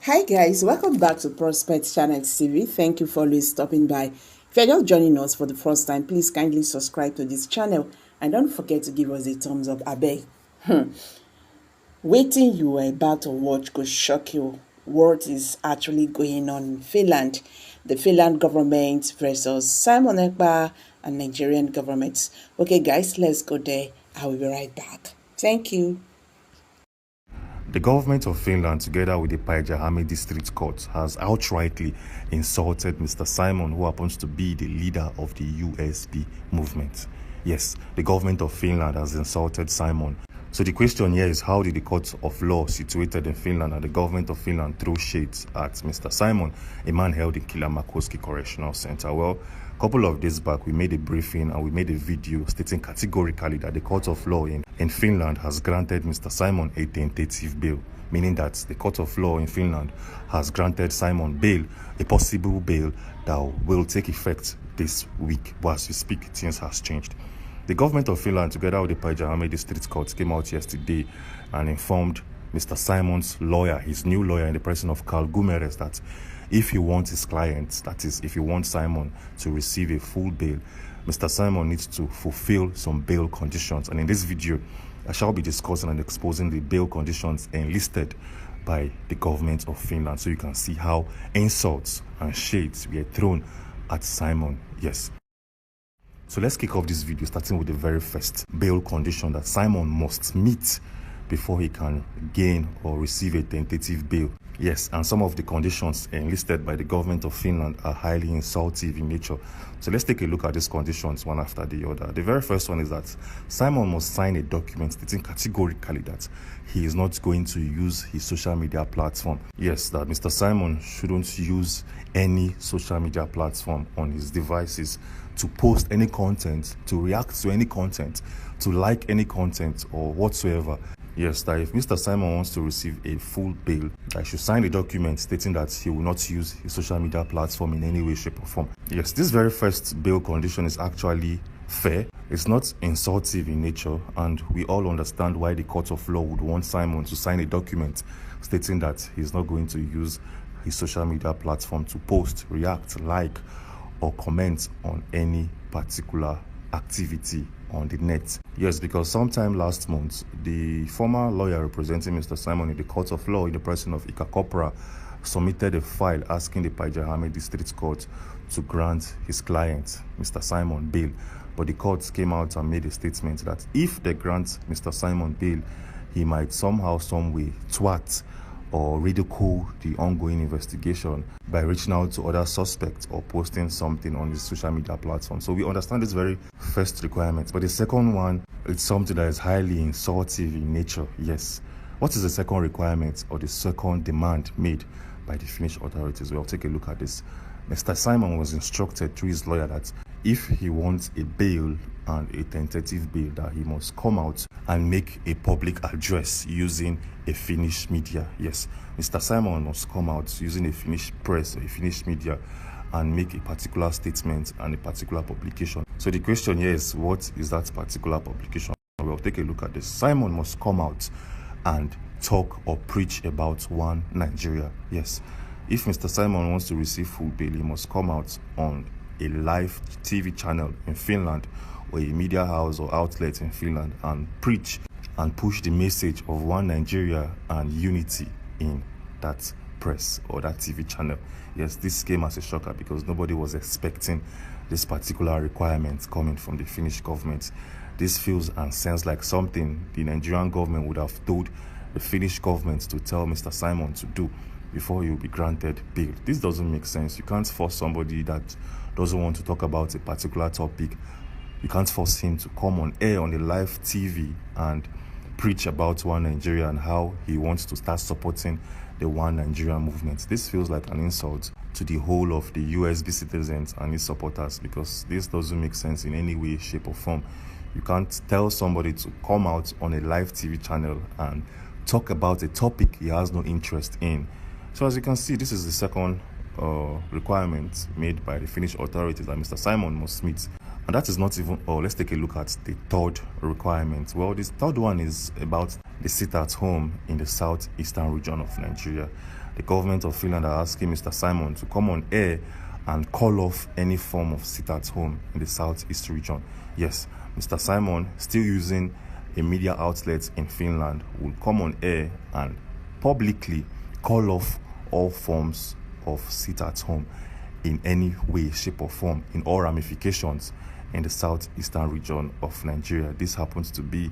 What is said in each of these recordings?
Hi guys, welcome back to Prospect Channel TV. Thank you for always stopping by. If you're just joining us for the first time, please kindly subscribe to this channel and don't forget to give us a thumbs up. Abeg. Waiting you were about to watch could shock you. What is actually going on in Finland? The Finland government versus Simon Epka and Nigerian government. Okay guys, let's go there. I will be right back. Thank you. The government of Finland, together with the Päijät-Häme District Court, has outrightly insulted Mr. Simon, who happens to be the leader of the USB movement. Yes, the government of Finland has insulted Simon. So the question here is, how did the court of law situated in Finland and the government of Finland throw shades at Mr. Simon, a man held in Kilamäki Correctional Center? Well, a couple of days back, we made a briefing and we made a video stating categorically that the court of law in Finland has granted Mr. Simon a tentative bail, meaning that the court of law in Finland has granted Simon bail, a possible bail that will take effect this week. But as we speak, things has changed. The government of Finland, together with the Päijät-Häme District Court, came out yesterday and informed Mr. Simon's lawyer, his new lawyer in the person of Carl Gumeres, that if he wants his client, that is, if he wants Simon to receive a full bail, Mr. Simon needs to fulfill some bail conditions. And in this video, I shall be discussing and exposing the bail conditions enlisted by the government of Finland, so you can see how insults and shades were thrown at Simon. Yes. So let's kick off this video starting with the very first bail condition that Simon must meet before he can gain or receive a tentative bail. Yes, and some of the conditions enlisted by the government of Finland are highly insultive in nature. So let's take a look at these conditions one after the other. The very first one is that Simon must sign a document stating categorically that he is not going to use his social media platform. Yes, that Mr. Simon shouldn't use any social media platform on his devices to post any content, to react to any content, to like any content or whatsoever. Yes, that if Mr. Simon wants to receive a full bail, I should sign a document stating that he will not use his social media platform in any way, shape or form. Yes, this very first bail condition is actually fair. It's not insultive in nature, and we all understand why the court of law would want Simon to sign a document stating that he's not going to use his social media platform to post, react, like, or comment on any particular activity on the net. Yes, because sometime last month, the former lawyer representing Mr. Simon in the court of law in the person of Epka submitted a file asking the Päijät-Häme District Court to grant his client, Mr. Simon, bail. But the court came out and made a statement that if they grant Mr. Simon bail, he might somehow, some way, twat or ridicule the ongoing investigation by reaching out to other suspects or posting something on his social media platform. So we understand this very first requirement. But the second one, it's something that is highly insultive in nature. Yes. What is the second requirement or the second demand made by the Finnish authorities? Well, take a look at this. Mr. Simon was instructed through his lawyer that if he wants a bail and a tentative bail, that he must come out and make a public address using a Finnish media. Yes, Mr. Simon must come out using a Finnish press or a Finnish media and make a particular statement and a particular publication. So the question here is, what is that particular publication? Well, take a look at this. Simon must come out and talk or preach about one Nigeria. Yes, if Mr. Simon wants to receive full bail, he must come out on a live TV channel in Finland or a media house or outlet in Finland and preach and push the message of one Nigeria and unity in that press or that TV channel. Yes, this came as a shocker because nobody was expecting this particular requirement coming from the Finnish government. This feels and sounds like something the Nigerian government would have told the Finnish government to tell Mr. Simon to do before he will be granted bail. This doesn't make sense. You can't force somebody that doesn't want to talk about a particular topic. You can't force him to come on air on a live TV and preach about one Nigeria and how he wants to start supporting the one Nigeria movement. This feels like an insult to the whole of the USB citizens and his supporters, because this doesn't make sense in any way, shape or form. You can't tell somebody to come out on a live TV channel and talk about a topic he has no interest in. So as you can see, this is the second requirement made by the Finnish authorities that Mr. Simon must meet. And that is not even all. Let's take a look at the third requirement. Well, this third one is about the sit-at-home in the southeastern region of Nigeria. The government of Finland are asking Mr. Simon to come on air and call off any form of sit-at-home in the southeast region. Yes, Mr. Simon, still using a media outlet in Finland, will come on air and publicly call off all forms of sit-at-home in any way, shape or form, in all ramifications in the southeastern region of Nigeria. This happens to be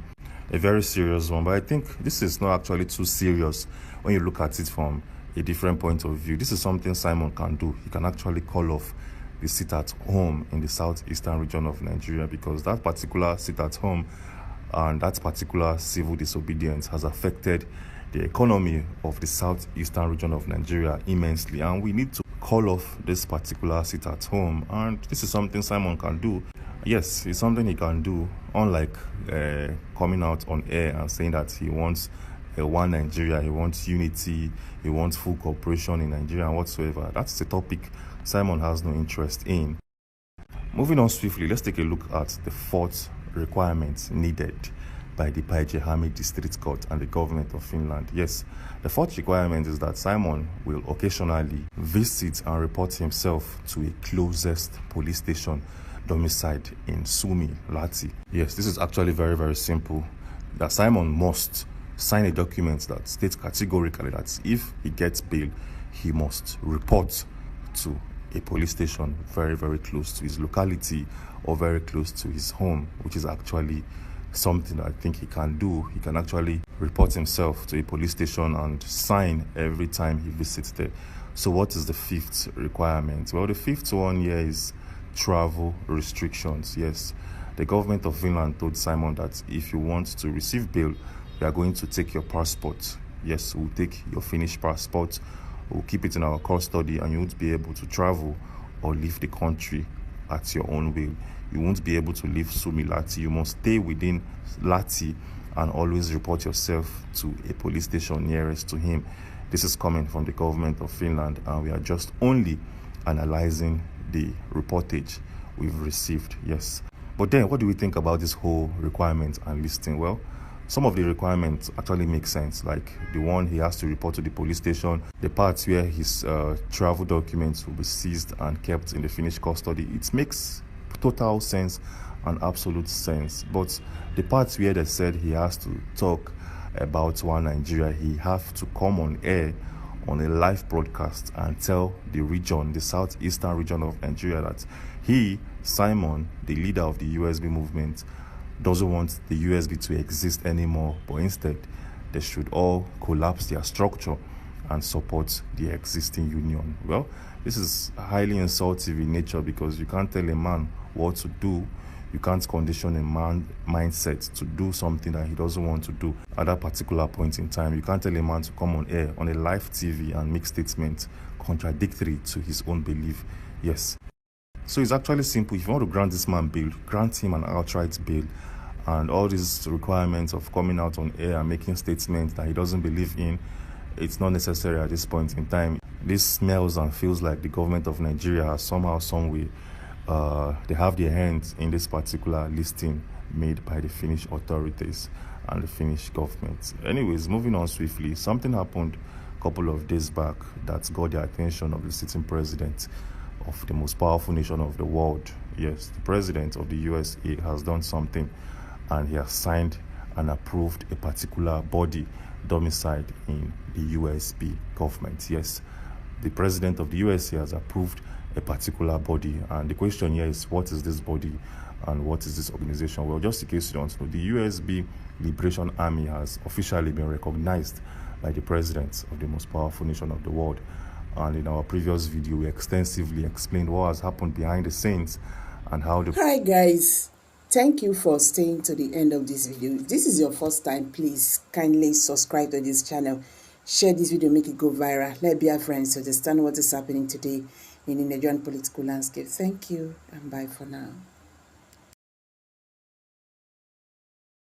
a very serious one, but I think this is not actually too serious when you look at it from a different point of view. This is something Simon can do. He can actually call off the sit-at-home in the southeastern region of Nigeria, because that particular sit-at-home and that particular civil disobedience has affected the economy of the southeastern region of Nigeria immensely, and we need to call off this particular sit-at-home. And this is something Simon can do. Yes, it's something he can do, unlike coming out on air and saying that he wants one Nigeria, he wants unity, he wants full cooperation in Nigeria and whatsoever. That's a topic Simon has no interest in. Moving on swiftly, let's take a look at the fourth requirement needed by the Päijät-Häme District Court and the government of Finland. Yes, the fourth requirement is that Simon will occasionally visit and report himself to a closest police station domiciled in Suomi, Lahti. Yes, this is actually very, very simple. That Simon must sign a document that states categorically that if he gets bail, he must report to a police station very, very close to his locality or very close to his home, which is actually something that I think he can do. He can actually report himself to a police station and sign every time he visits there. So what is the fifth requirement? Well, the fifth one here is travel restrictions. Yes, the government of Finland told Simon that if you want to receive bail, we are going to take your passport. Yes, we'll take your Finnish passport, we'll keep it in our custody, and you won't be able to travel or leave the country at your own will. You won't be able to leave Suomi, Lahti. You must stay within Lahti and always report yourself to a police station nearest to him. This is coming from the government of Finland, and we are just only analyzing the reportage we've received. Yes. But then, what do we think about this whole requirement and listing? Well, some of the requirements actually make sense, like the one he has to report to the police station, the parts where his travel documents will be seized and kept in the Finnish custody. It makes total sense and absolute sense. But the parts where they said he has to talk about one Nigeria, he have to come on air on a live broadcast and tell the region, the southeastern region of Nigeria, that he, Simon, the leader of the USB movement, doesn't want the USB to exist anymore, but instead they should all collapse their structure and support the existing union. Well, this is highly insulting in nature, because you can't tell a man what to do. You can't condition a man's mindset to do something that he doesn't want to do at that particular point in time. You can't tell a man to come on air on a live TV and make statements contradictory to his own belief. Yes. So it's actually simple. If you want to grant this man bail, grant him an outright bail. And all these requirements of coming out on air and making statements that he doesn't believe in, it's not necessary at this point in time. This smells and feels like the government of Nigeria has somehow, some way, they have their hands in this particular listing made by the Finnish authorities and the Finnish government. Anyways, moving on swiftly, something happened a couple of days back that got the attention of the sitting president of the most powerful nation of the world. Yes, the president of the USA has done something, and he has signed and approved a particular body domiciled in the USB government. Yes, the president of the USA has approved a particular body, and the question here is, what is this body and what is this organization? Well, just in case you don't know, the USB Liberation Army has officially been recognized by the president of the most powerful nation of the world. And in our previous video, we extensively explained what has happened behind the scenes and how the... Hi guys, thank you for staying to the end of this video. If this is your first time, please kindly subscribe to this channel, share this video, make it go viral. Let be our friends to understand what is happening today in the Nigerian political landscape. Thank you and bye for now.